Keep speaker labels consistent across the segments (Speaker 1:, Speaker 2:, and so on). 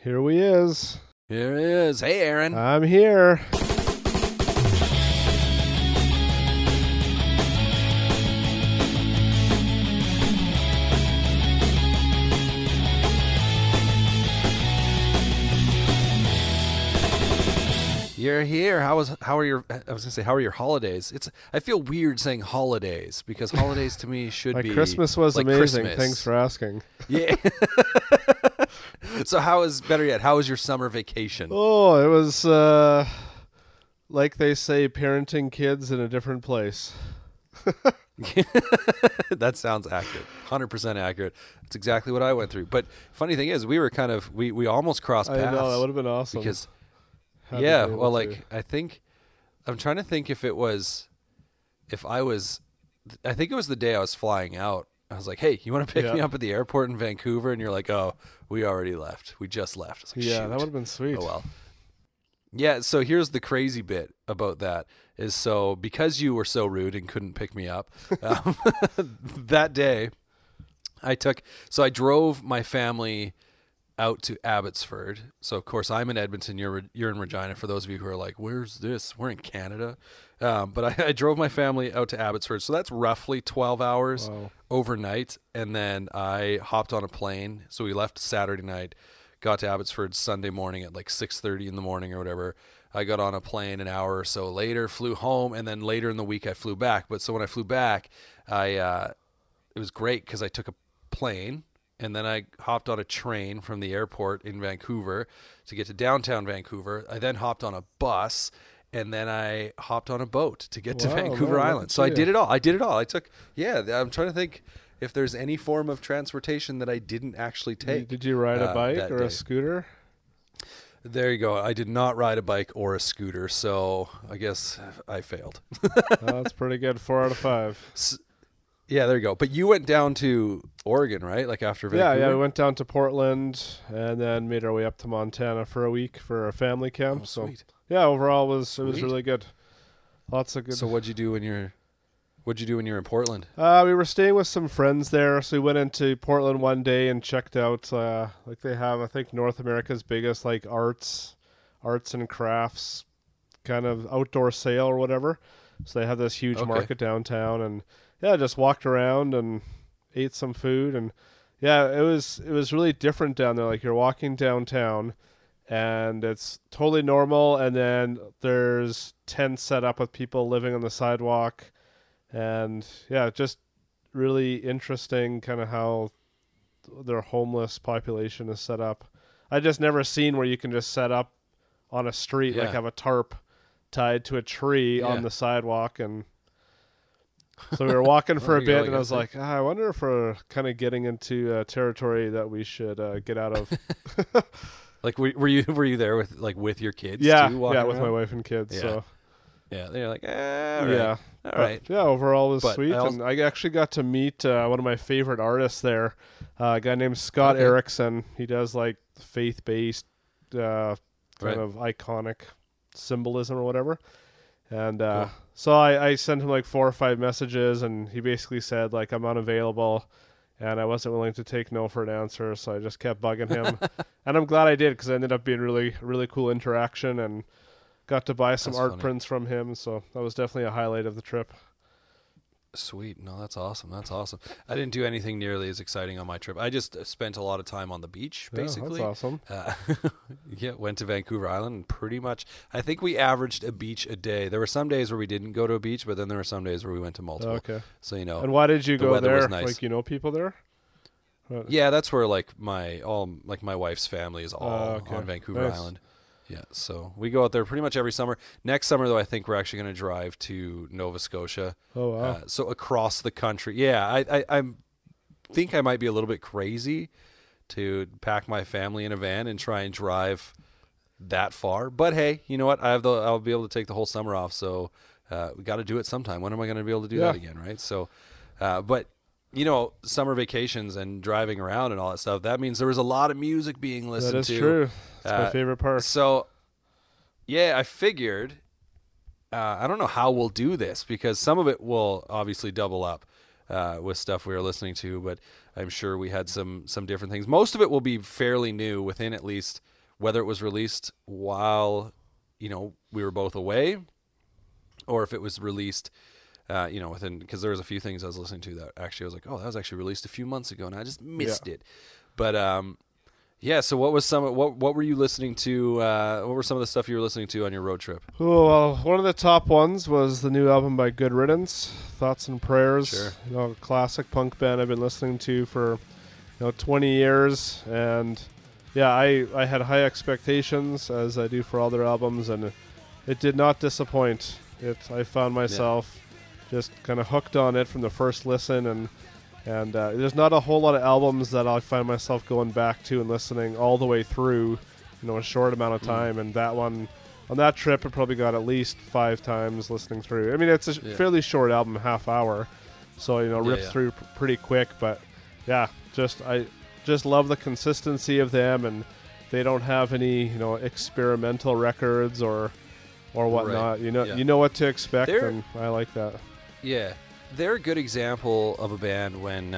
Speaker 1: Here we is.
Speaker 2: Here it is. Hey, Aaron.
Speaker 1: I'm here.
Speaker 2: You're here. How are your holidays? I feel weird saying holidays because holidays to me should
Speaker 1: Like
Speaker 2: be
Speaker 1: Christmas was
Speaker 2: like
Speaker 1: amazing.
Speaker 2: Christmas.
Speaker 1: Thanks for asking.
Speaker 2: Yeah. So how was your summer vacation?
Speaker 1: Oh, it was like they say, parenting kids in a different place.
Speaker 2: That sounds accurate. 100% accurate. That's exactly what I went through. But funny thing is, we were kind of we almost crossed paths.
Speaker 1: I know, that would have been awesome.
Speaker 2: Because
Speaker 1: I
Speaker 2: think I'm trying to think I think it was the day I was flying out. I was like, hey, you want to pick me up at the airport in Vancouver? And you're like, oh, we already left. We just left. I was like,
Speaker 1: yeah,
Speaker 2: shoot.
Speaker 1: that would have been sweet.
Speaker 2: Oh, well. Yeah, so here's the crazy bit about that is so because you were so rude and couldn't pick me up, that day I drove my family out to Abbotsford. So of course I'm in Edmonton. You're in Regina. For those of you who are like, "Where's this?" We're in Canada. But I drove my family out to Abbotsford. So that's roughly 12 hours overnight, and then I hopped on a plane. So we left Saturday night, got to Abbotsford Sunday morning at like 6:30 in the morning or whatever. I got on a plane an hour or so later, flew home, and then later in the week I flew back. But so when I flew back, it was great because I took a plane. And then I hopped on a train from the airport in Vancouver to get to downtown Vancouver. I then hopped on a bus, and then I hopped on a boat to get to Vancouver Island. So I did it all. I'm trying to think if there's any form of transportation that I didn't actually take.
Speaker 1: Did you ride a bike or a scooter?
Speaker 2: There you go. I did not ride a bike or a scooter, so I guess I failed.
Speaker 1: That's pretty good. 4 out of 5.
Speaker 2: Yeah, there you go. But you went down to Oregon, right? Like after Vancouver?
Speaker 1: Yeah, we went down to Portland and then made our way up to Montana for a week for a family camp.
Speaker 2: Sweet.
Speaker 1: Yeah, overall it was really good. Lots of good.
Speaker 2: So what'd you do when you're in Portland?
Speaker 1: We were staying with some friends there, so we went into Portland one day and checked out like they have, I think, North America's biggest like arts and crafts kind of outdoor sale or whatever. So they have this huge market downtown, and yeah, just walked around and ate some food, and yeah, it was really different down there. Like you're walking downtown and it's totally normal, and then there's tents set up with people living on the sidewalk, and yeah, just really interesting kind of how their homeless population is set up. I just never seen where you can just set up on a street, like have a tarp tied to a tree on the sidewalk. And so we were walking for a bit, and I was like, I wonder if we're kind of getting into territory that we should get out of.
Speaker 2: Like, were you there with your kids?
Speaker 1: Yeah,
Speaker 2: too,
Speaker 1: with
Speaker 2: around?
Speaker 1: my wife and kids.
Speaker 2: Yeah.
Speaker 1: So
Speaker 2: yeah, they're like, all right.
Speaker 1: Yeah, overall it was sweet, and I actually got to meet one of my favorite artists there, a guy named Scott Erickson. He does like faith-based kind of iconic symbolism or whatever. And so I sent him like 4 or 5 messages, and he basically said like, I'm unavailable, and I wasn't willing to take no for an answer, so I just kept bugging him. And I'm glad I did, because it ended up being really, really cool interaction, and got to buy some art prints from him, so that was definitely a highlight of the trip.
Speaker 2: Sweet. No, that's awesome. I didn't do anything nearly as exciting on my trip. I just spent a lot of time on the beach, basically.
Speaker 1: That's awesome.
Speaker 2: Went to Vancouver Island, and pretty much, I think we averaged a beach a day. There were some days where we didn't go to a beach, but then there were some days where we went to multiple.
Speaker 1: Okay.
Speaker 2: So, you know.
Speaker 1: And why did you go there?
Speaker 2: Nice.
Speaker 1: Like, you know people there?
Speaker 2: Yeah, that's where like my wife's family is all on Vancouver Island. Yeah, so we go out there pretty much every summer. Next summer, though, I think we're actually going to drive to Nova Scotia.
Speaker 1: Oh, wow.
Speaker 2: So across the country. Yeah, I think I might be a little bit crazy to pack my family in a van and try and drive that far. But hey, you know what? I'll be able to take the whole summer off, so we got to do it sometime. When am I going to be able to do that again, right? So, but you know, summer vacations and driving around and all that stuff, that means there was a lot of music being listened to.
Speaker 1: That is true. That's my favorite part.
Speaker 2: So, yeah, I figured, I don't know how we'll do this because some of it will obviously double up. with stuff we were listening to, but I'm sure we had some different things. Most of it will be fairly new within at least whether it was released while we were both away, or if it was released within, because there was a few things I was listening to that actually I was like, oh, that was actually released a few months ago and I just missed it. But so what were you listening to? What were some of the stuff you were listening to on your road trip?
Speaker 1: Oh, well, one of the top ones was the new album by Good Riddance, Thoughts and Prayers.
Speaker 2: Sure.
Speaker 1: Classic punk band I've been listening to for 20 years, and I had high expectations, as I do for all their albums, and it did not disappoint. I found myself just kind of hooked on it from the first listen, and there's not a whole lot of albums that I find myself going back to and listening all the way through, a short amount of time. And that one, on that trip, I probably got at least 5 times listening through. I mean, it's a fairly short album, half hour, so ripped through pretty quick. But I just love the consistency of them, and they don't have any experimental records or whatnot.
Speaker 2: Right.
Speaker 1: You know what to expect, and I like that.
Speaker 2: Yeah. They're a good example of a band when,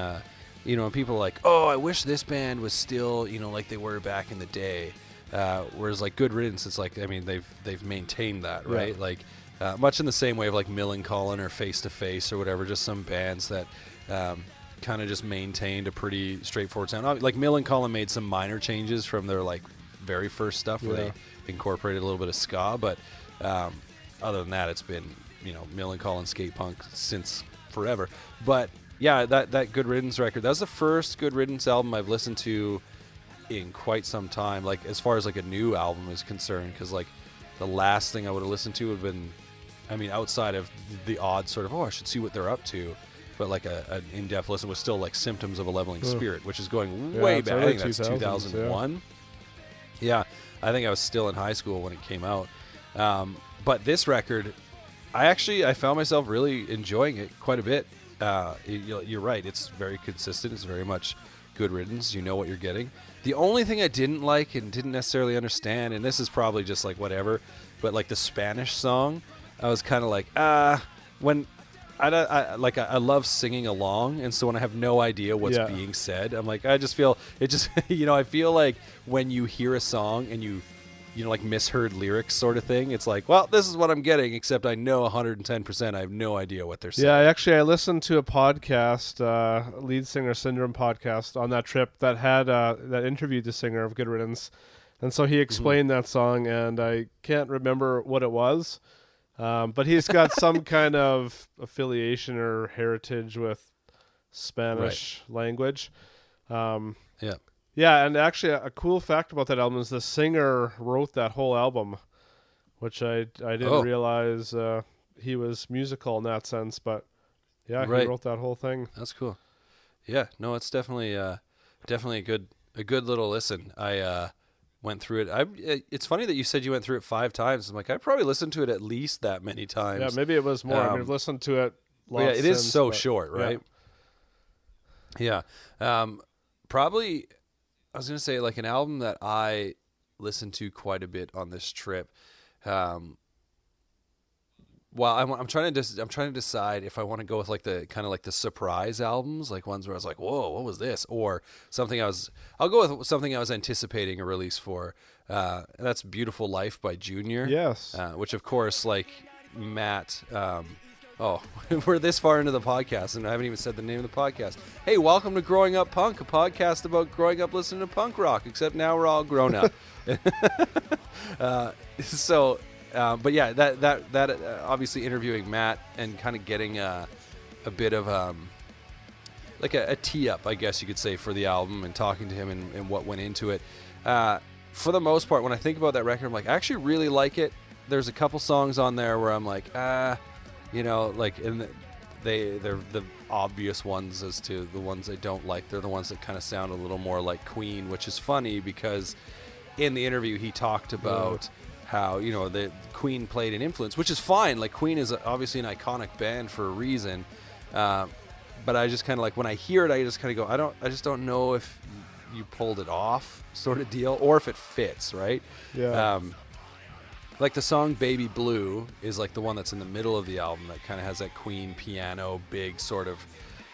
Speaker 2: when people are like, oh, I wish this band was still, like they were back in the day. Whereas like Good Riddance, it's like, I mean, they've maintained that, right? Like much in the same way of like Millencolin or Face to Face or whatever, just some bands that kind of just maintained a pretty straightforward sound. Like Millencolin made some minor changes from their like very first stuff where they incorporated a little bit of ska, but other than that, it's been, Millencolin skate punk since forever. But that Good Riddance record, that was the first Good Riddance album I've listened to in quite some time, like as far as like a new album is concerned, because like the last thing I would have listened to would have been, I mean, outside of the odd sort of, I should see what they're up to, but like an in-depth listen was still like Symptoms of a Leveling Spirit, which is going way back. I think that's 2001. I think I was still in high school when it came out. But this record, I found myself really enjoying it quite a bit. You're right. It's very consistent. It's very much Good Riddance. You know what you're getting. The only thing I didn't like and didn't necessarily understand, and this is probably just like whatever, but like the Spanish song, I was kind of like, when I love singing along, and so when I have no idea what's being said, I'm like, I just feel it just I feel like when you hear a song and you like misheard lyrics sort of thing. It's like, well, this is what I'm getting, except I know 110% I have no idea what they're saying.
Speaker 1: Yeah, I listened to a podcast, Lead Singer Syndrome podcast, on that trip that had that interviewed the singer of Good Riddance, and so he explained that song, and I can't remember what it was, but he's got some kind of affiliation or heritage with Spanish language. Yeah, and actually a cool fact about that album is the singer wrote that whole album, which I didn't realize he was musical in that sense, but he wrote that whole thing.
Speaker 2: That's cool. Yeah, no, it's definitely a good little listen. I went through it. It's funny that you said you went through it 5 times. I'm like, I probably listened to it at least that many times.
Speaker 1: Yeah, maybe it was more. I mean, I've listened to it lots
Speaker 2: it is so short, right? Yeah. Probably, I was going to say, like, an album that I listened to quite a bit on this trip. I'm trying to decide if I want to go with like the kind of like the surprise albums, like ones where I was like, whoa, what was this? Or I'll go with something I was anticipating a release for. And that's Beautiful Life by Junior.
Speaker 1: Yes.
Speaker 2: Which of course, like Matt, we're this far into the podcast and I haven't even said the name of the podcast. Hey, welcome to Growing Up Punk, a podcast about growing up listening to punk rock, except now we're all grown up. But yeah, that obviously interviewing Matt and kind of getting a bit of like a tee up, I guess you could say, for the album, and talking to him and what went into it. For the most part, when I think about that record, I'm like, I actually really like it. There's a couple songs on there where I'm like, like, and they're the obvious ones as to the ones I don't like. They're the ones that kind of sound a little more like Queen, which is funny because in the interview he talked about how, the Queen played an influence, which is fine. Like, Queen is obviously an iconic band for a reason. But I just kind of like, when I hear it, I just kind of go, I just don't know if you pulled it off sort of deal, or if it fits, right?
Speaker 1: Yeah.
Speaker 2: Like the song Baby Blue is like the one that's in the middle of the album that kind of has that Queen piano, big sort of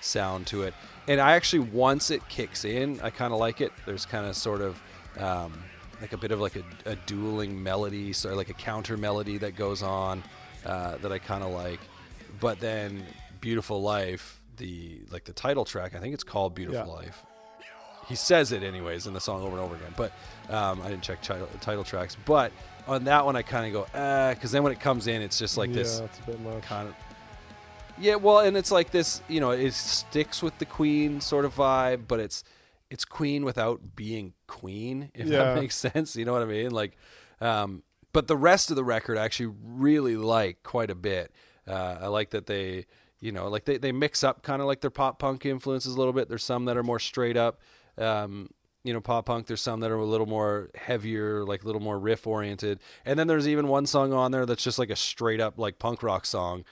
Speaker 2: sound to it. And I actually, once it kicks in, I kind of like it. There's kind of sort of like a bit of like a dueling melody, so like a counter melody that goes on that I kind of like. But then Beautiful Life, the title track, I think it's called Beautiful Life. He says it anyways in the song over and over again, but I didn't check title tracks. But on that one, I kind of go, because then when it comes in, it's just like this
Speaker 1: it's a bit much.
Speaker 2: kind of. Yeah, well, and it's like this, it sticks with the Queen sort of vibe, but it's Queen without being Queen, if that makes sense. You know what I mean? Like, but the rest of the record I actually really like quite a bit. I like that they, they mix up kind of like their pop punk influences a little bit. There's some that are more straight up, pop punk. There's some that are a little more heavier, like a little more riff oriented. And then there's even one song on there that's just like a straight up like punk rock song,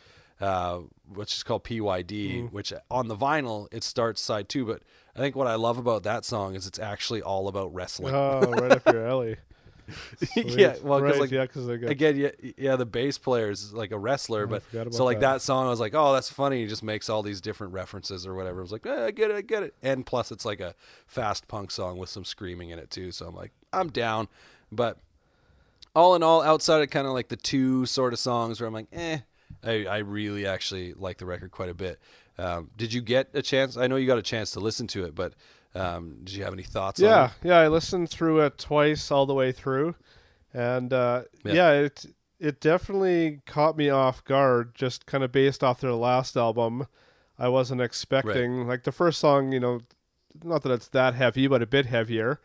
Speaker 2: which is called PYD, which on the vinyl, it starts side 2. But I think what I love about that song is it's actually all about wrestling.
Speaker 1: Oh, right up your alley.
Speaker 2: Yeah, well, because
Speaker 1: right,
Speaker 2: again, the bass player is like a wrestler, but so like that song, I was like, oh, that's funny. He just makes all these different references or whatever. I was like, I get it, and plus it's like a fast punk song with some screaming in it too. So I'm like, I'm down. But all in all, outside of kind of like the 2 sort of songs where I'm like, I really actually like the record quite a bit. Did you get a chance? I know you got a chance to listen to it, but did you have any thoughts on it?
Speaker 1: Yeah, I listened through it twice all the way through, and it definitely caught me off guard, just kind of based off their last album. I wasn't expecting, like the first song, not that it's that heavy, but a bit heavier,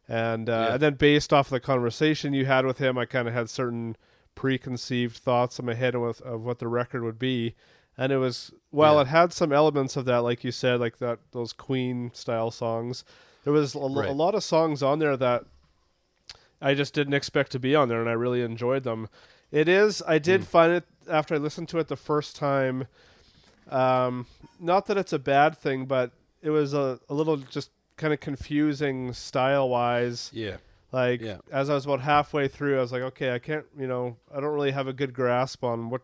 Speaker 1: and then based off the conversation you had with him, I kind of had certain preconceived thoughts in my head of what the record would be. And it was, it had some elements of that, like you said, like those Queen style songs. There was a lot of songs on there that I just didn't expect to be on there, and I really enjoyed them. I did find it, after I listened to it the first time, not that it's a bad thing, but it was a little just kind of confusing style-wise.
Speaker 2: Yeah.
Speaker 1: Like, as I was about halfway through, I was like, okay, I can't, I don't really have a good grasp on what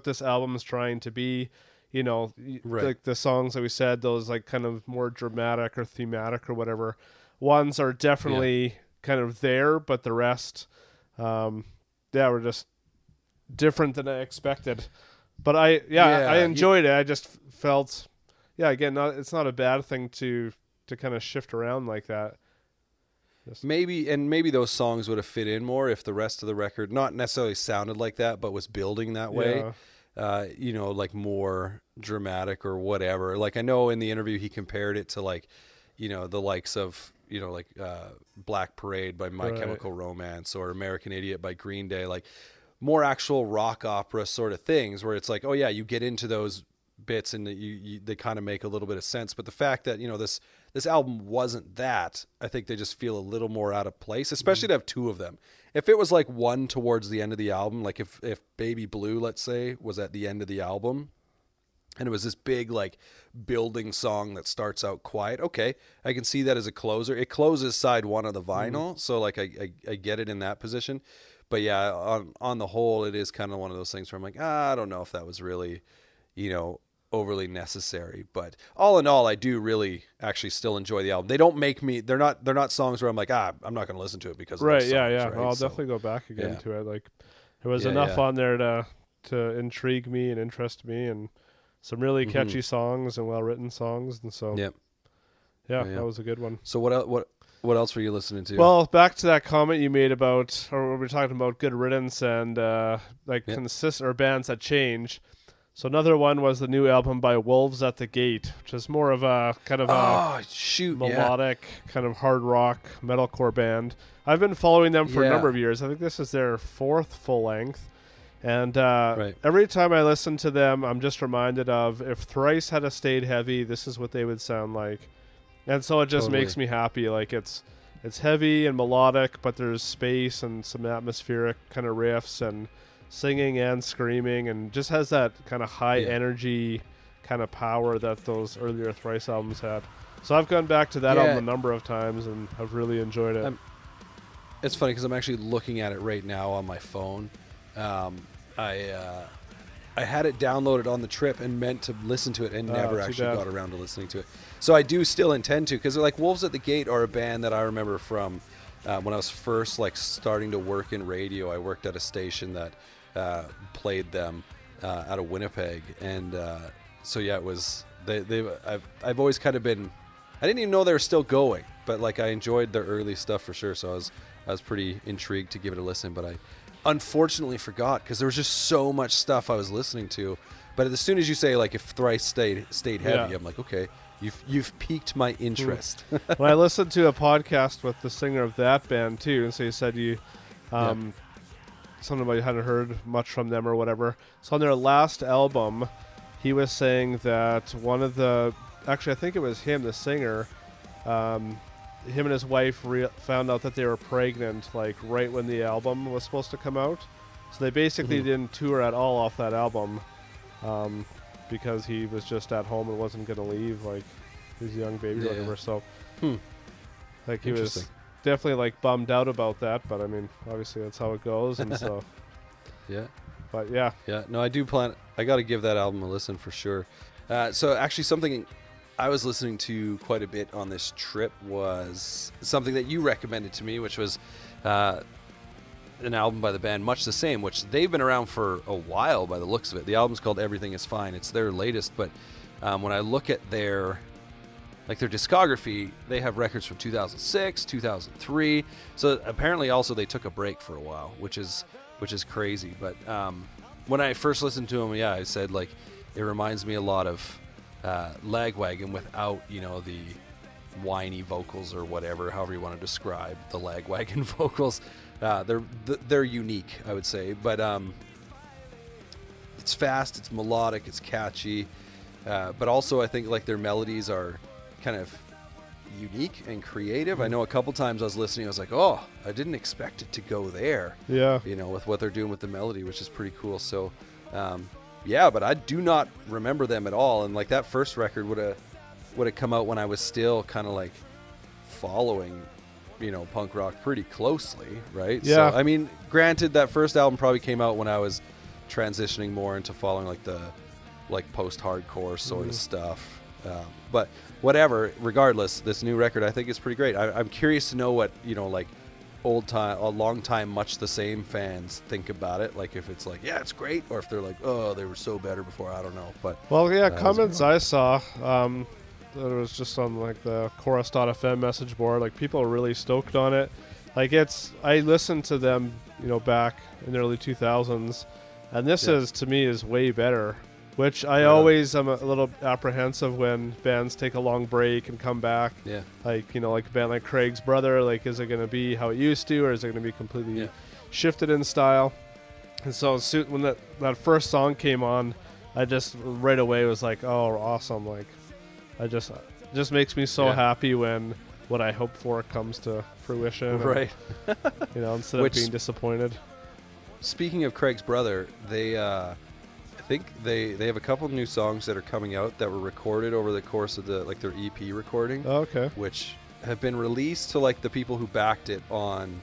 Speaker 1: this album is trying to be, like the songs that we said, those like kind of more dramatic or thematic or whatever ones are definitely kind of there, but the rest, were just different than I expected. But I enjoyed it. I just felt, again, it's not a bad thing to kind of shift around like that.
Speaker 2: Maybe those songs would have fit in more if the rest of the record not necessarily sounded like that, but was building that way. Like more dramatic or whatever. Like I know in the interview he compared it to like, the likes of Black Parade by My Chemical Romance or American Idiot by Green Day, like more actual rock opera sort of things where it's like, oh yeah, you get into those bits and they kind of make a little bit of sense. But the fact that this album wasn't that, I think they just feel a little more out of place, especially to have 2 of them. If it was like one towards the end of the album, like if Baby Blue, let's say, was at the end of the album and it was this big like building song that starts out quiet, okay, I can see that as a closer. It closes side 1 of the vinyl, so like I get it in that position. But yeah, on the whole, it is kind of one of those things where I'm like, I don't know if that was really, overly necessary. But all in all, I do really actually still enjoy the album. They don't make me, they're not songs where I'm like, I'm not going to listen to it because of those songs, right?
Speaker 1: I'll definitely go back again to it. Like there was enough on there to intrigue me and interest me, and some really catchy songs and well-written songs. And so that was a good one.
Speaker 2: So what else were you listening to?
Speaker 1: Well, back to that comment you made about, or we were talking about Good Riddance and consistent bands that change. So another one was the new album by Wolves at the Gate, which is more of a kind of melodic kind of hard rock metalcore band. I've been following them for a number of years. I think this is their 4th full length. And every time I listen to them, I'm just reminded of if Thrice had stayed heavy, this is what they would sound like. And so it just makes me happy. Like it's heavy and melodic, but there's space and some atmospheric kind of riffs and singing and screaming, and just has that kind of high energy kind of power that those earlier Thrice albums had. So I've gone back to that album a number of times and I've really enjoyed it.
Speaker 2: It's funny because I'm actually looking at it right now on my phone. I had it downloaded on the trip and meant to listen to it and never
Speaker 1: too
Speaker 2: actually
Speaker 1: bad.
Speaker 2: got around to listening to it. So I do still intend to, because like Wolves at the Gate are a band that I remember from when I was first like starting to work in radio. I worked at a station that played them out of Winnipeg, and so yeah, it was I've always kind of been. I didn't even know they were still going, but like I enjoyed their early stuff for sure. So I was pretty intrigued to give it a listen, but I unfortunately forgot because there was just so much stuff I was listening to. But as soon as you say like if Thrice stayed heavy, I'm like, okay, you've piqued my interest.
Speaker 1: When I listened to a podcast with the singer of that band too, and so you said you something about you hadn't heard much from them or whatever. So on their last album, he was saying that one of the, actually I think it was him, the singer, him and his wife found out that they were pregnant like right when the album was supposed to come out. So they basically didn't tour at all off that album because he was just at home and wasn't going to leave like his young baby or whatever. So like he was definitely like bummed out about that, but I mean obviously that's how it goes. And so but yeah, no, I do plan, I got to give that album a listen for sure. So actually something I was listening to quite a bit on this trip was something that you recommended to me, which was an album by the band Much the Same, which they've been around for a while by the looks of it. The album's called Everything Is Fine. It's their latest, but when I look at their discography, they have records from 2006, 2003. So apparently also they took a break for a while, which is crazy. But when I first listened to them, I said like it reminds me a lot of Lagwagon without, the whiny vocals or whatever, however you want to describe the Lagwagon vocals. They're unique, I would say, but it's fast, it's melodic, it's catchy, but also I think like their melodies are kind of unique and creative. I know a couple times I was listening, I was like, oh, I didn't expect it to go there. With what they're doing with the melody, which is pretty cool. So but I do not remember them at all. And like that first record would have come out when I was still kind of like following, punk rock pretty closely, right? Yeah.
Speaker 2: So I mean, granted, that first album probably came out when I was transitioning more into following like the post-hardcore sort of stuff. But whatever, regardless, this new record I think is pretty great. I'm curious to know what long time Much the Same fans think about it, like if it's like it's great, or if they're like, oh, they were so better before. I don't know, but
Speaker 1: comments I saw that it was just on like the chorus.fm message board, like people are really stoked on it. Like I listened to them back in the early 2000s, and this to me is way better, which I always am a little apprehensive when bands take a long break and come back. Like like a band like Craig's Brother, like is it going to be how it used to, or is it going to be completely shifted in style? And so when that first song came on, I just right away was like, oh, awesome. Like I just makes me so happy when what I hope for comes to fruition,
Speaker 2: right?
Speaker 1: And, instead of being disappointed.
Speaker 2: Speaking of Craig's Brother, they I think they have a couple of new songs that are coming out that were recorded over the course of their EP recording.
Speaker 1: Oh, okay.
Speaker 2: Which have been released to like the people who backed it on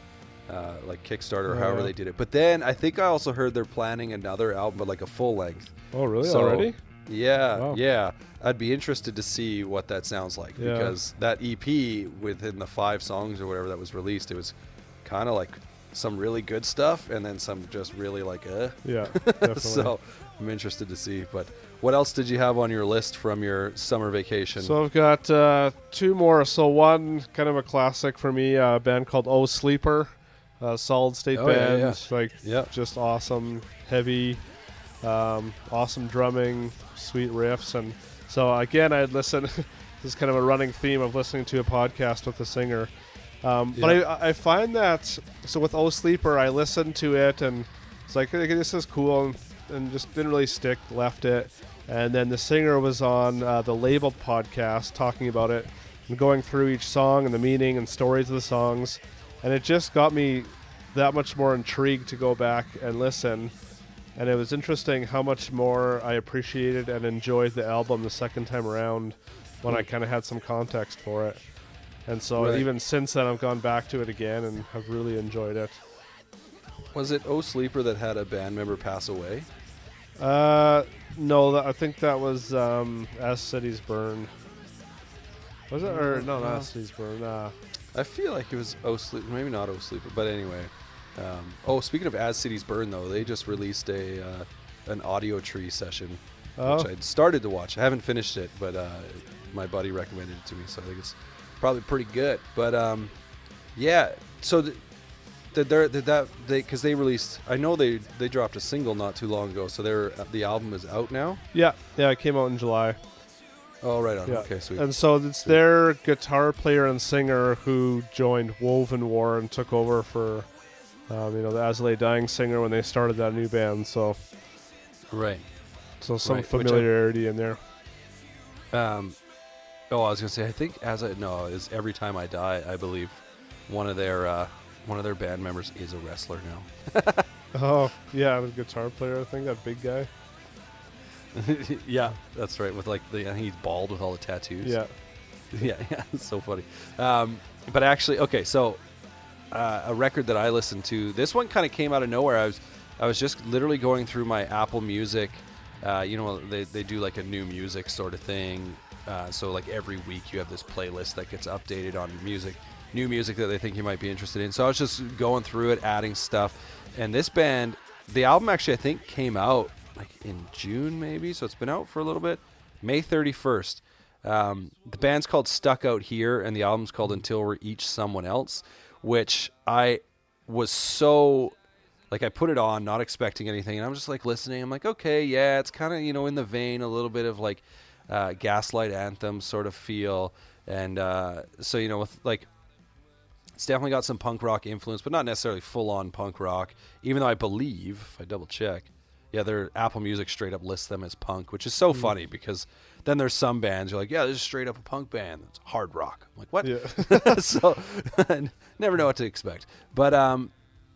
Speaker 2: like Kickstarter or however they did it. But then I think I also heard they're planning another album, but like a full length.
Speaker 1: Oh, really? Already?
Speaker 2: Yeah. I'd be interested to see what that sounds like, because that EP within the 5 songs or whatever that was released, it was kind of like some really good stuff and then some just really like
Speaker 1: definitely.
Speaker 2: So I'm interested to see. But what else did you have on your list from your summer vacation?
Speaker 1: So I've got 2 more. So one kind of a classic for me, a band called Oh Sleeper, a solid state band, just awesome, heavy, awesome drumming, sweet riffs. And so again, I'd listen. This is kind of a running theme of listening to a podcast with the singer. But I find that, so with Oh Sleeper, I listened to it and it's like, okay, this is cool, and just didn't really stick, left it. And then the singer was on the Labeled podcast talking about it and going through each song and the meaning and stories of the songs. And it just got me that much more intrigued to go back and listen. And it was interesting how much more I appreciated and enjoyed the album the second time around when I kind of had some context for it. And so even since then, I've gone back to it again and have really enjoyed it.
Speaker 2: Was it Oh Sleeper that had a band member pass away?
Speaker 1: No, I think that was As Cities Burn. Was it? Or no, not As Cities Burn.
Speaker 2: I feel like it was O Sleep, maybe not O Sleeper, but anyway. Speaking of As Cities Burn, though, they just released an audio tree session, which I'd started to watch. I haven't finished it, but my buddy recommended it to me, so I think it's probably pretty good. But yeah, so because they released, I know they dropped a single not too long ago, so the album is out now.
Speaker 1: Yeah, it came out in July.
Speaker 2: Oh, right on.
Speaker 1: Yeah.
Speaker 2: Okay, sweet.
Speaker 1: And so it's their guitar player and singer who joined Woven War and took over for, the As Lay Dying singer when they started that new band. So,
Speaker 2: right.
Speaker 1: So some familiarity in there.
Speaker 2: I was gonna say, I think is Every Time I Die. I believe one of their band members is a wrestler now.
Speaker 1: Oh yeah, the guitar player. I think that big guy.
Speaker 2: Yeah, that's right. With I think he's bald with all the tattoos.
Speaker 1: Yeah.
Speaker 2: Yeah, it's so funny. But actually, okay, so a record that I listened to, this one kind of came out of nowhere. I was just literally going through my Apple Music. They do like a new music sort of thing. So like every week you have this playlist that gets updated on new music that they think you might be interested in. So I was just going through it, adding stuff. And this band, the album actually I think came out like in June maybe, so it's been out for a little bit. May 31st. The band's called Stuck Out Here, and the album's called Until We're Each Someone Else, which I was so, I put it on not expecting anything, and I'm just listening. I'm like, okay, yeah, it's kind of, in the vein, a little bit of Gaslight Anthem sort of feel. And so, with it's definitely got some punk rock influence, but not necessarily full on punk rock, even though I believe, if I double check, yeah, their Apple Music straight up lists them as punk, which is so funny because then there's some bands you're like, yeah, this is straight up a punk band. It's hard rock. I'm like, what? Yeah. So never know what to expect. But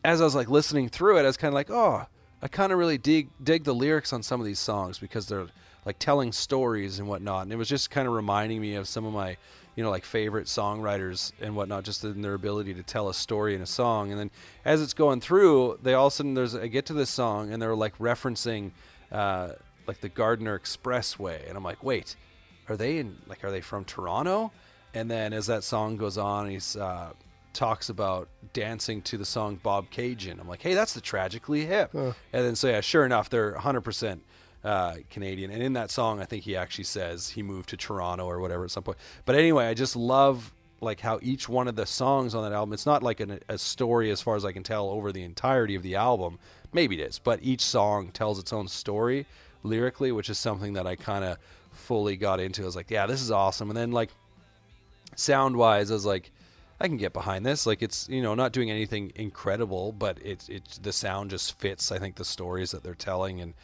Speaker 2: as I was listening through it, I was kind of oh, I kind of really dig the lyrics on some of these songs because they're telling stories and whatnot. And it was just kind of reminding me of some of my favorite songwriters and whatnot, just in their ability to tell a story in a song. And then as it's going through, they all of a sudden I get to this song and they're referencing the Gardner Expressway, and I'm like, wait, are they from Toronto? And then as that song goes on, he's talks about dancing to the song Bob Cajun. I'm like, hey, that's the Tragically Hip. And then so yeah, sure enough, they're 100% Canadian, and in that song I think he actually says he moved to Toronto or whatever at some point. But anyway, I just love how each one of the songs on that album, it's not a story as far as I can tell over the entirety of the album. Maybe it is, but each song tells its own story lyrically, which is something that I kind of fully got into. I was like, yeah, this is awesome. And then sound wise, I was like, I can get behind this. It's not doing anything incredible, but it's the sound just fits, I think, the stories that they're telling. And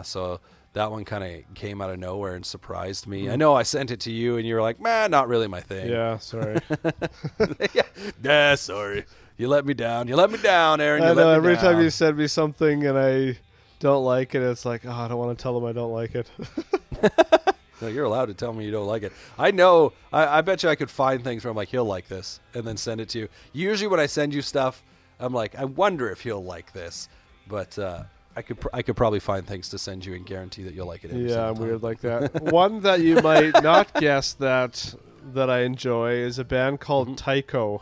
Speaker 2: so that one kind of came out of nowhere and surprised me. I know I sent it to you and you were like, man, not really my thing.
Speaker 1: Yeah, sorry.
Speaker 2: Yeah, sorry. You let me down, Aaron.
Speaker 1: I know, every time you send me something and I don't like it, it's like, oh, I don't want to tell them I don't like it.
Speaker 2: No, you're allowed to tell me you don't like it. I know. I bet you I could find things where I'm like, he'll like this, and then send it to you. Usually when I send you stuff, I'm like, I wonder if he'll like this. But I could probably find things to send you and guarantee that you'll like it.
Speaker 1: Yeah, I'm weird like that. One that you might not guess that I enjoy is a band called Tycho.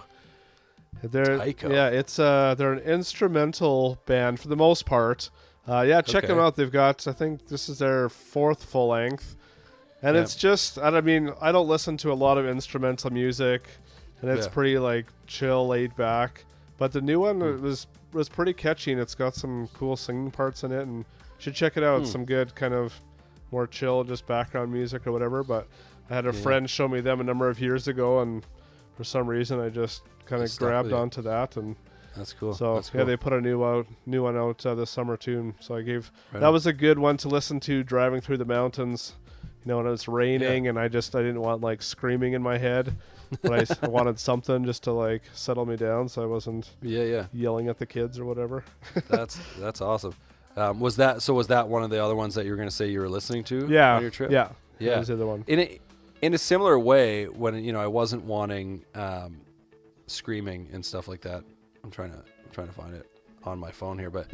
Speaker 2: Tycho.
Speaker 1: Yeah, it's they're an instrumental band for the most part. Check them out. They've got, I think this is their 4th full length, and it's just, I don't listen to a lot of instrumental music, and it's pretty chill, laid back. But the new one was pretty catchy, and it's got some cool singing parts in it, and you should check it out. Some good kind of more chill, just background music or whatever. But I had a friend show me them a number of years ago, and for some reason I just kind of grabbed onto that, and
Speaker 2: that's cool.
Speaker 1: So
Speaker 2: that's cool.
Speaker 1: Yeah, they put a new one out this summer too. So I gave that was a good one to listen to driving through the mountains. When it's raining, and I didn't want screaming in my head. But I wanted something just to settle me down, so I wasn't yelling at the kids or whatever.
Speaker 2: That's awesome. Was that one of the other ones that you were going to say you were listening to on your trip?
Speaker 1: Yeah. That was the other one.
Speaker 2: In a similar way, when I wasn't wanting screaming and stuff like that. I'm trying to find it. on my phone here, but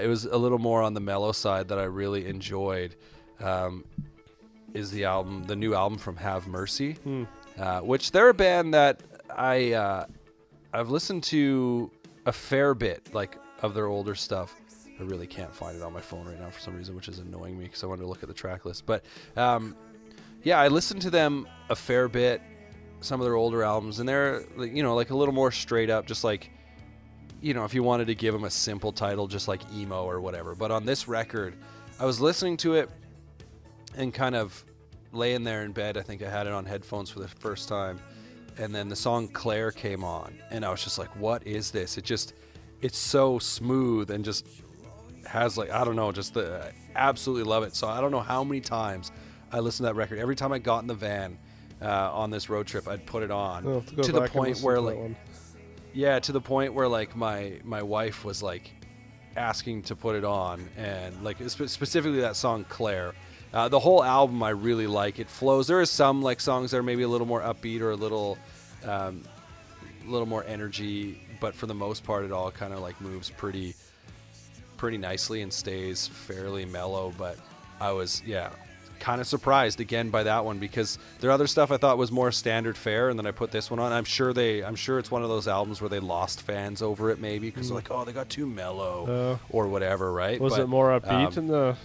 Speaker 2: it was a little more on the mellow side that I really enjoyed. Is the new album from Have Mercy, which they're a band that I've listened to a fair bit, like, of their older stuff. I really can't find it on my phone right now for some reason, which is annoying me because I wanted to look at the track list. But yeah, I listened to them a fair bit, some of their older albums, and they're, you know, like a little more straight up, just like, you know, if you wanted to give them a simple title, just like emo or whatever. But on this record, I was listening to it and kind of laying there in bed. I think I had it on headphones for the first time. And then the song Claire came on, and I was just like, what is this? It's so smooth and just has, like, I don't know, I absolutely love it. So I don't know how many times I listened to that record. Every time I got in the van on this road trip, I'd put it on to the point where, like, to the point where, like, my wife was, like, asking to put it on, and, like, specifically that song Claire. The whole album I really like. It flows. There is some, like, songs that are maybe a little more upbeat or a little more energy, but for the most part, it all kind of, like, moves pretty nicely and stays fairly mellow. But I was kind of surprised again by that one, because their other stuff I thought was more standard fare, and then I put this one on. I'm sure it's one of those albums where they lost fans over it, maybe because they're like, oh, they got too mellow or whatever, right?
Speaker 1: Was it more upbeat in the?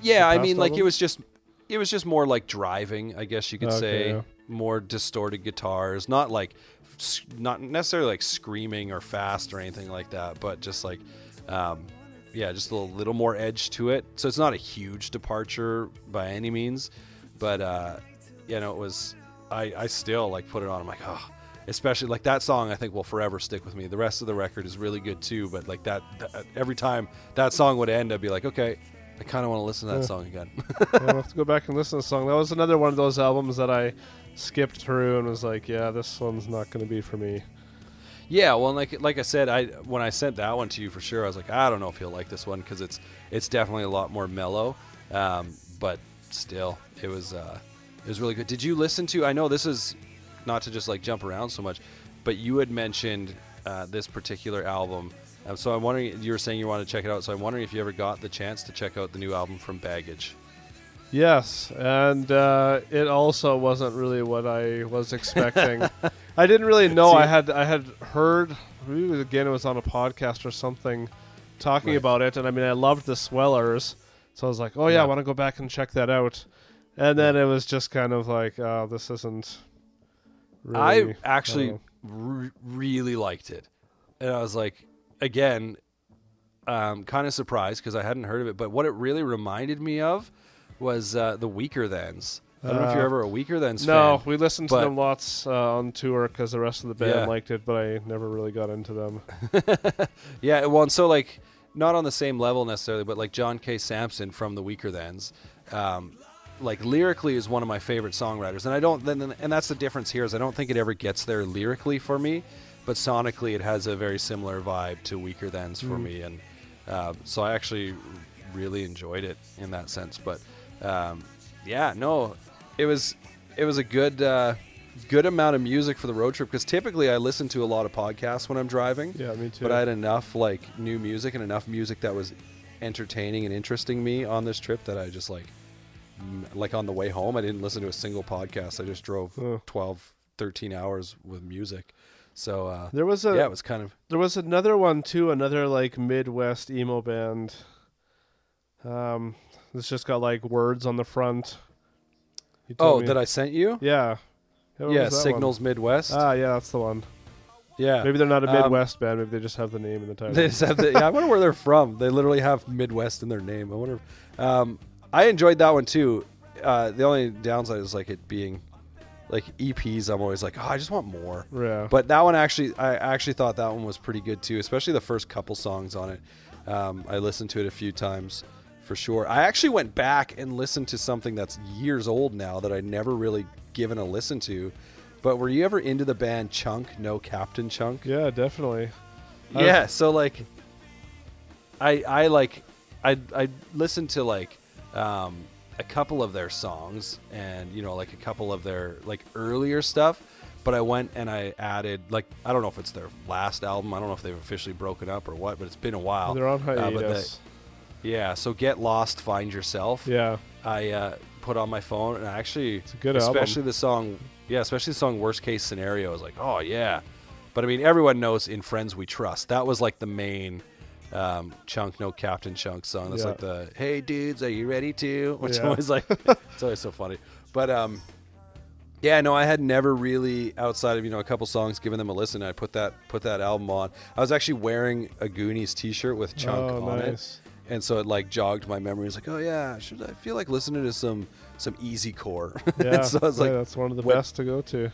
Speaker 2: Yeah, I mean, like, it was just more like driving, I guess you could say.
Speaker 1: Yeah.
Speaker 2: More distorted guitars, not necessarily like screaming or fast or anything like that, but just like, just a little more edge to it. So it's not a huge departure by any means, but you know, it was. I still, like, put it on. I'm like, oh, especially, like, that song I think will forever stick with me. The rest of the record is really good too, but, like, that every time that song would end, I'd be like, okay, I kind of want to listen to that song again.
Speaker 1: I'll have to go back and listen to the song. That was another one of those albums that I skipped through and was like, yeah, this one's not going to be for me.
Speaker 2: Yeah, well, like I said, when I sent that one to you, for sure, I was like, I don't know if he'll like this one, because it's definitely a lot more mellow, but still, it was really good. Did you listen to? I know this is not to just, like, jump around so much, but you had mentioned this particular album. So I'm wondering, you were saying you wanted to check it out, so I'm wondering if you ever got the chance to check out the new album from Baggage.
Speaker 1: Yes, and it also wasn't really what I was expecting. I didn't really know. I had heard, it was on a podcast or something, talking about it, and I mean, I loved the Swellers, so I was like, oh yeah, I want to go back and check that out. And then it was just kind of like, oh, this isn't really...
Speaker 2: I actually really liked it, and I was like, again, kind of surprised because I hadn't heard of it, but what it really reminded me of was the Weaker Thans. I don't know if you're ever a Weaker Thans fan.
Speaker 1: No, we listened to them lots on tour because the rest of the band liked it, but I never really got into them.
Speaker 2: Yeah, well, and so, like, not on the same level necessarily, but, like, John K. Sampson from the Weaker Thans, like, lyrically is one of my favorite songwriters, and that's the difference here, is I don't think it ever gets there lyrically for me, but sonically it has a very similar vibe to Weaker Thans for me, and so I actually really enjoyed it in that sense. But it was a good amount of music for the road trip, because typically I listen to a lot of podcasts when I'm driving.
Speaker 1: Yeah, me too.
Speaker 2: But I had enough, like, new music and enough music that was entertaining and interesting me on this trip that I just, like on the way home, I didn't listen to a single podcast. I just drove 12, 13 hours with music. So it was kind of. There
Speaker 1: was another one too, another, like, Midwest emo band. It's just got, like, words on the front.
Speaker 2: That I sent you?
Speaker 1: Yeah.
Speaker 2: Yeah, Signals one? Midwest.
Speaker 1: Ah, yeah, that's the one.
Speaker 2: Yeah.
Speaker 1: Maybe they're not a Midwest band. Maybe they just have the name in the title.
Speaker 2: They just have I wonder where they're from. They literally have Midwest in their name. I wonder. I enjoyed that one too. The only downside is, like, it being, like, EPs. I'm always like, oh, I just want more.
Speaker 1: Yeah.
Speaker 2: But that one I actually thought that one was pretty good too, especially the first couple songs on it. I listened to it a few times for sure. I actually went back and listened to something that's years old now that I never really given a listen to. But were you ever into the band Chunk? No Captain Chunk?
Speaker 1: Yeah, definitely.
Speaker 2: Yeah. So, like, I listened to, like, a couple of their songs and, you know, like, a couple of their, like, earlier stuff, But I went and I added, like, I don't know if it's their last album. I don't know if they've officially broken up or what, but it's been a while.
Speaker 1: They're on hiatus.
Speaker 2: Yeah, so Get Lost, Find Yourself.
Speaker 1: Yeah.
Speaker 2: I put on my phone, and
Speaker 1: It's a good
Speaker 2: especially
Speaker 1: album.
Speaker 2: the song, especially the song Worst Case Scenario. I was like, oh, yeah. But, I mean, everyone knows In Friends We Trust. That was, like, the main Chunk, no Captain Chunk song. That's like the, hey, dudes, are you ready to? Which
Speaker 1: Yeah.
Speaker 2: always, like, it's always so funny. But, yeah, no, I had never really, outside of, a couple songs, given them a listen. I put that album on. I was actually wearing a Goonies t-shirt with Chunk on
Speaker 1: nice.
Speaker 2: it. And so it, like, jogged my memory. I was like, oh, yeah, I feel like listening to some easy core.
Speaker 1: Yeah,
Speaker 2: so I was like,
Speaker 1: that's one of the best to go to.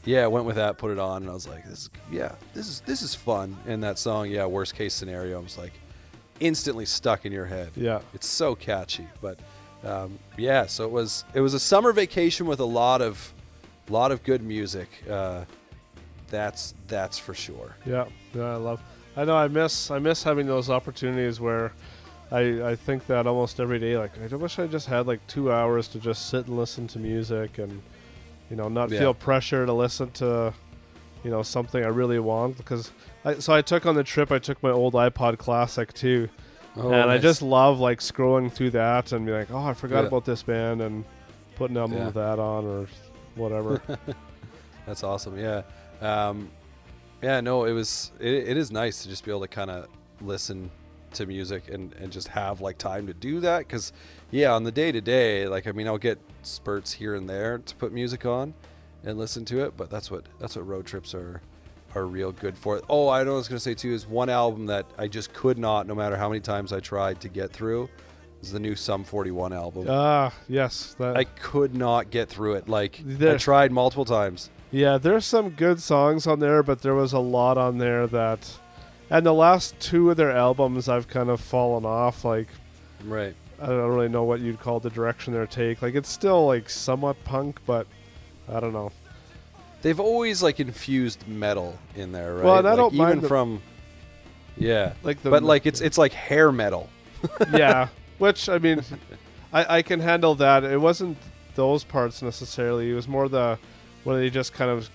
Speaker 2: yeah, I went with that, put it on, and I was like, this is fun. And that song, Worst Case Scenario, I was like, instantly stuck in your head.
Speaker 1: Yeah.
Speaker 2: It's so catchy. But, so it was a summer vacation with a lot of good music. That's for sure.
Speaker 1: Yeah, I know. I miss having those opportunities where I think that almost every day. Like, I wish I just had like 2 hours to just sit and listen to music and not feel pressure to listen to something I really want. Because I took on the trip. I took my old iPod Classic too, and
Speaker 2: nice.
Speaker 1: I just love like scrolling through that and be like, oh, I forgot about this band, and putting album of that on or whatever.
Speaker 2: That's awesome. Yeah. No, it is nice to just be able to kind of listen to music and just have like time to do that. Cause on the day to day, like, I mean, I'll get spurts here and there to put music on and listen to it, but that's what road trips are real good for. Oh, I know what I was going to say too, is one album that I just could not, no matter how many times I tried to get through, is the new Sum 41 album.
Speaker 1: Yes.
Speaker 2: I could not get through it. Like, I tried multiple times.
Speaker 1: Yeah, there's some good songs on there, but there was a lot on there that... And the last two of their albums, I've kind of fallen off. Like,
Speaker 2: right.
Speaker 1: I don't really know what you'd call the direction they take. Like, it's still, like, somewhat punk, but I don't know.
Speaker 2: They've always, like, infused metal in there, right?
Speaker 1: Well, and I don't
Speaker 2: even
Speaker 1: mind
Speaker 2: from... Yeah.
Speaker 1: Like
Speaker 2: but, like, it's like hair metal.
Speaker 1: Yeah, which, I mean, I can handle that. It wasn't those parts necessarily. It was more when they just kind of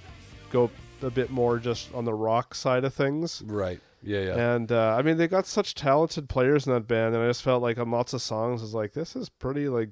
Speaker 1: go a bit more just on the rock side of things.
Speaker 2: Right. Yeah.
Speaker 1: And, I mean, they got such talented players in that band, and I just felt like on lots of songs, I was like, this is pretty, like,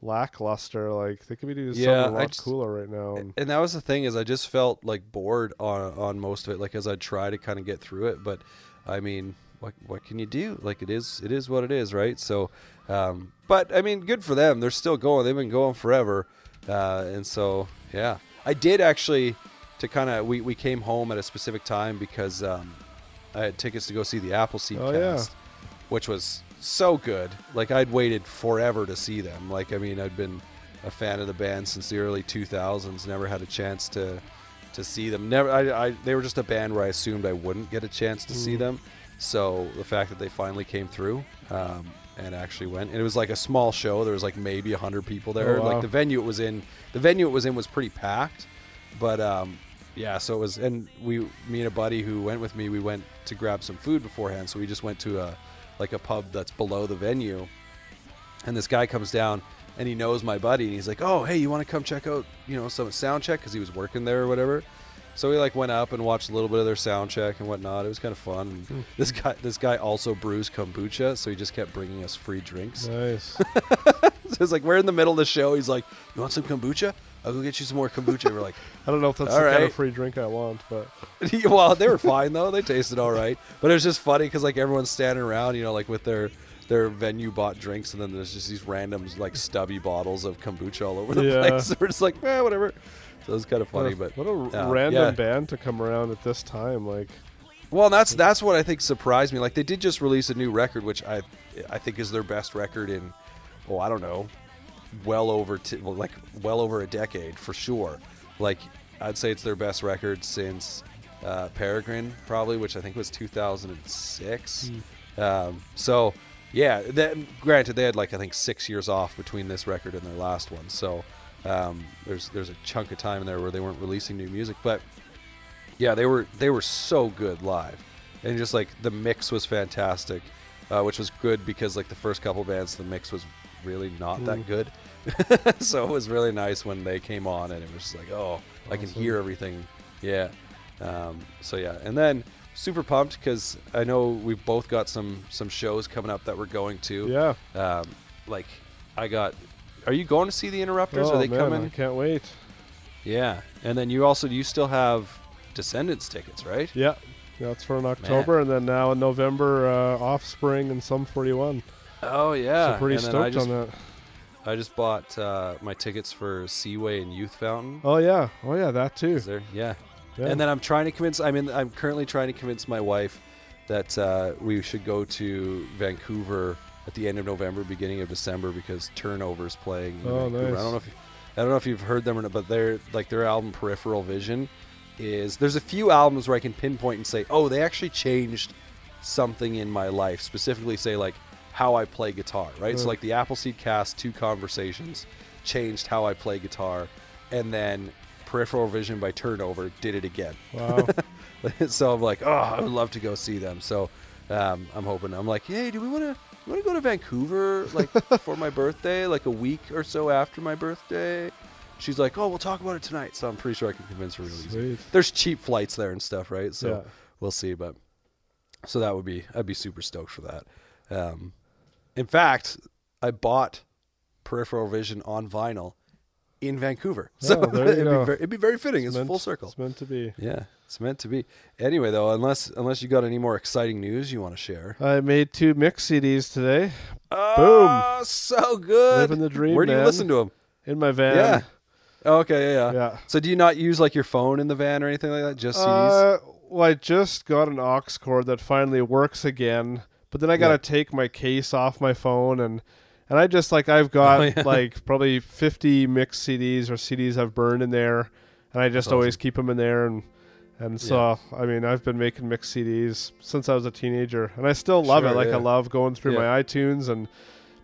Speaker 1: lackluster. Like, they could be doing something a lot cooler right now.
Speaker 2: And that was the thing, is I just felt, like, bored on most of it, like, as I try to kind of get through it. But, I mean, what can you do? Like, it is what it is, right? So, but, I mean, good for them. They're still going. They've been going forever. And so, yeah. I did actually, to kind of, we came home at a specific time because I had tickets to go see the Appleseed cast, which was so good. Like, I'd waited forever to see them. Like, I mean, I'd been a fan of the band since the early 2000s, never had a chance to see them. They were just a band where I assumed I wouldn't get a chance to see them. So the fact that they finally came through and actually went, and it was like a small show. There was like maybe 100 people there.
Speaker 1: Oh, wow.
Speaker 2: Like, the venue it was in was pretty packed, but so it was. And me and a buddy who went with me, we went to grab some food beforehand. So we just went to a pub that's below the venue, and this guy comes down and he knows my buddy, and he's like, oh, hey, you want to come check out some sound check, because he was working there or whatever. So we like went up and watched a little bit of their sound check and whatnot. It was kind of fun. And this guy also brews kombucha, so he just kept bringing us free drinks.
Speaker 1: Nice.
Speaker 2: So it's like, we're in the middle of the show. He's like, you want some kombucha? I'll go get you some more kombucha. And we're like,
Speaker 1: I don't know if that's the kind of free drink I want, but...
Speaker 2: Well, they were fine, though. They tasted all right. But it was just funny because, like, everyone's standing around, like, with their venue bought drinks, and then there's just these random, like, stubby bottles of kombucha all over the place. So we're just like, whatever. So it was kind of funny. What
Speaker 1: a random band to come around at this time. Like,
Speaker 2: well, that's what I think surprised me. Like, they did just release a new record, which I think is their best record in, I don't know, well over a decade for sure. Like, I'd say it's their best record since Peregrine, probably, which I think was 2006. So yeah, granted, they had, like, I think 6 years off between this record and their last one. So there's a chunk of time in there where they weren't releasing new music, but yeah, they were so good live, and just, like, the mix was fantastic, which was good because, like, the first couple bands, the mix was really not that good. So it was really nice when they came on, and it was just like, oh, I can hear everything. Yeah. So yeah, and then super pumped because I know we've both got some shows coming up that we're going to.
Speaker 1: Yeah.
Speaker 2: Like I got. Are you going to see the Interrupters? Are they
Speaker 1: man,
Speaker 2: coming?
Speaker 1: I can't wait.
Speaker 2: Yeah, and then you still have Descendants tickets, right?
Speaker 1: Yeah. Yeah, it's for in October, and then now in November, Offspring and Sum 41.
Speaker 2: Oh yeah,
Speaker 1: So pretty
Speaker 2: and
Speaker 1: stoked on that.
Speaker 2: I just bought my tickets for Seaway and Youth Fountain.
Speaker 1: Oh yeah, that too.
Speaker 2: Yeah.
Speaker 1: Yeah.
Speaker 2: And then I'm currently trying to convince my wife that we should go to Vancouver at the end of November, beginning of December, because Turnover's playing in Vancouver.
Speaker 1: Nice.
Speaker 2: I don't know if you've heard them or not, but their album Peripheral Vision there's a few albums where I can pinpoint and say, oh, they actually changed something in my life, specifically say like how I play guitar, right? So like the Appleseed Cast 2 Conversations changed how I play guitar, and then Peripheral Vision by Turnover did it again.
Speaker 1: Wow.
Speaker 2: So I'm like, oh, I would love to go see them. So I'm hoping. I'm like, hey, do we want to go to Vancouver like for my birthday, like a week or so after my birthday? She's like, oh, we'll talk about it tonight. So I'm pretty sure I can convince her really easy. There's cheap flights there and stuff, right? So we'll see. But so I'd be super stoked for that. In fact, I bought Peripheral Vision on vinyl in Vancouver. So it'd be very fitting. It's full circle.
Speaker 1: It's meant to be.
Speaker 2: Yeah, it's meant to be. Anyway, though, unless you got any more exciting news you want to share.
Speaker 1: I made 2 mix CDs today.
Speaker 2: Oh, boom! So good.
Speaker 1: Living the dream.
Speaker 2: Where do you listen to them?
Speaker 1: In my van.
Speaker 2: Yeah. Oh, okay.
Speaker 1: Yeah.
Speaker 2: So do you not use like your phone in the van or anything like that? Just CDs?
Speaker 1: Well, I just got an aux cord that finally works again, but then I got to take my case off my phone and I just I've got like probably 50 mix CDs or CDs I've burned in there, and I just always keep them in there and so I mean I've been making mix CDs since I was a teenager, and I still love it. I love going through my iTunes and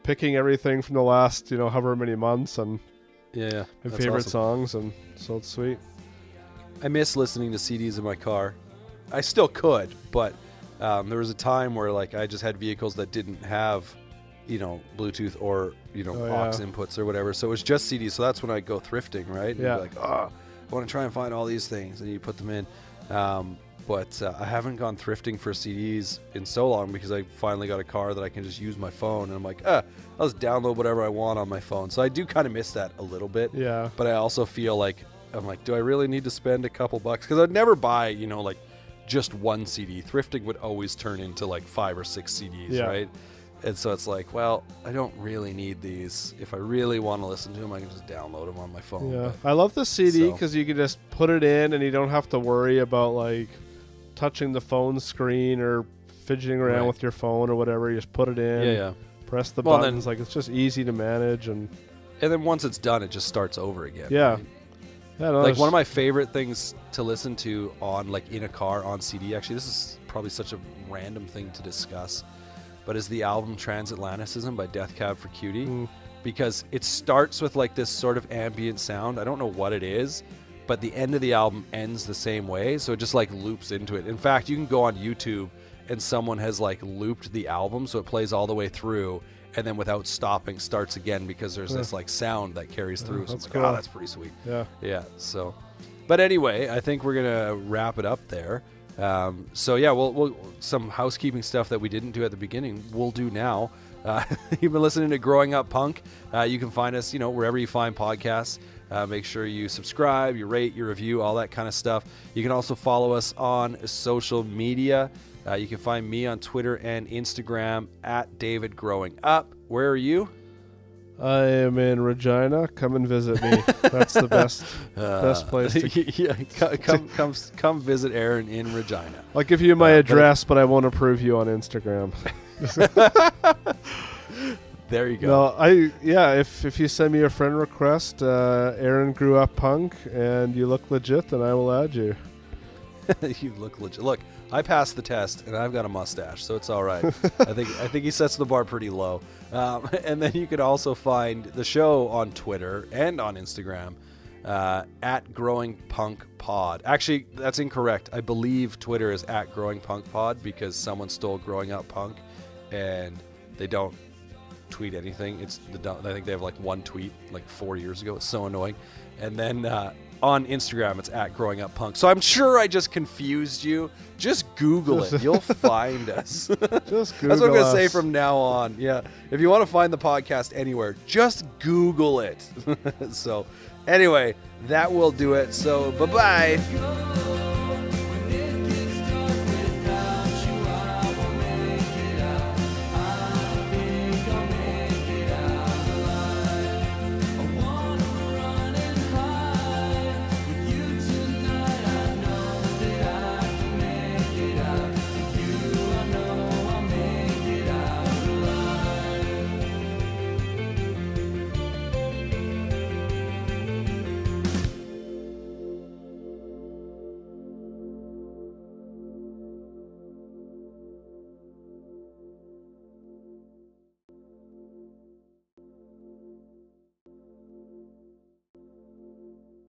Speaker 1: picking everything from the last however many months and my favorite songs, and so it's sweet.
Speaker 2: I miss listening to CDs in my car. I still could, but there was a time where I just had vehicles that didn't have Bluetooth or aux inputs or whatever, so it was just CDs. So that's when I go thrifting, right? And be like, I want to try and find all these things, and you put them in. But I haven't gone thrifting for CDs in so long because I finally got a car that I can just use my phone, and I'm like, I'll just download whatever I want on my phone. So I do kind of miss that a little bit.
Speaker 1: Yeah.
Speaker 2: But I also feel like I'm like, do I really need to spend a couple bucks? Because I'd never buy just one CD. Thrifting would always turn into 5 or 6 CDs, right? And so it's like, well, I don't really need these. If I really want to listen to them, I can just download them on my phone.
Speaker 1: Yeah, I love the CD because you can just put it in and you don't have to worry about touching the phone screen or fidgeting around with your phone or whatever. You just put it in, press the buttons. It's just easy to manage. And
Speaker 2: then once it's done, it just starts over again.
Speaker 1: Yeah.
Speaker 2: Right?
Speaker 1: Yeah, no,
Speaker 2: one of my favorite things to listen to on in a car on CD, actually, this is probably such a random thing to discuss, but is the album Transatlanticism by Death Cab for Cutie, because it starts with this sort of ambient sound. I don't know what it is, but the end of the album ends the same way, so it just loops into it. In fact, you can go on YouTube and someone has looped the album so it plays all the way through, and then without stopping starts again because there's this sound that carries through. So
Speaker 1: that's
Speaker 2: I'm
Speaker 1: cool.
Speaker 2: that's pretty sweet.
Speaker 1: Yeah.
Speaker 2: So, but anyway, I think we're gonna wrap it up there. We'll some housekeeping stuff that we didn't do at the beginning we'll do now. You've been listening to Growing Up Punk. You can find us wherever you find podcasts. Make sure you subscribe, you rate, you review, all that kind of stuff. You can also follow us on social media. You can find me on Twitter and Instagram at David Growing Up. Where are you?
Speaker 1: I am in Regina. Come and visit me. That's the best place to
Speaker 2: come visit Aaron in Regina.
Speaker 1: I'll give you my address, but I won't approve you on Instagram.
Speaker 2: There you go.
Speaker 1: No, if you send me a friend request, Aaron Grew Up Punk, and you look legit, then I will add you.
Speaker 2: You look legit. Look, I passed the test, and I've got a mustache, so it's all right. I think he sets the bar pretty low. And then you can also find the show on Twitter and on Instagram at Growing Punk Pod. Actually, that's incorrect. I believe Twitter is at Growing Punk Pod because someone stole Growing Up Punk, and they don't tweet anything. I think they have one tweet 4 years ago. It's so annoying. And then on Instagram, it's at Growing Up Punk. So I'm sure I just confused you. Just Google it. You'll find us.
Speaker 1: Just Google
Speaker 2: That's what I'm going to say
Speaker 1: us.
Speaker 2: from now on. Yeah. If you want to find the podcast anywhere, just Google it. So anyway, that will do it. So bye-bye.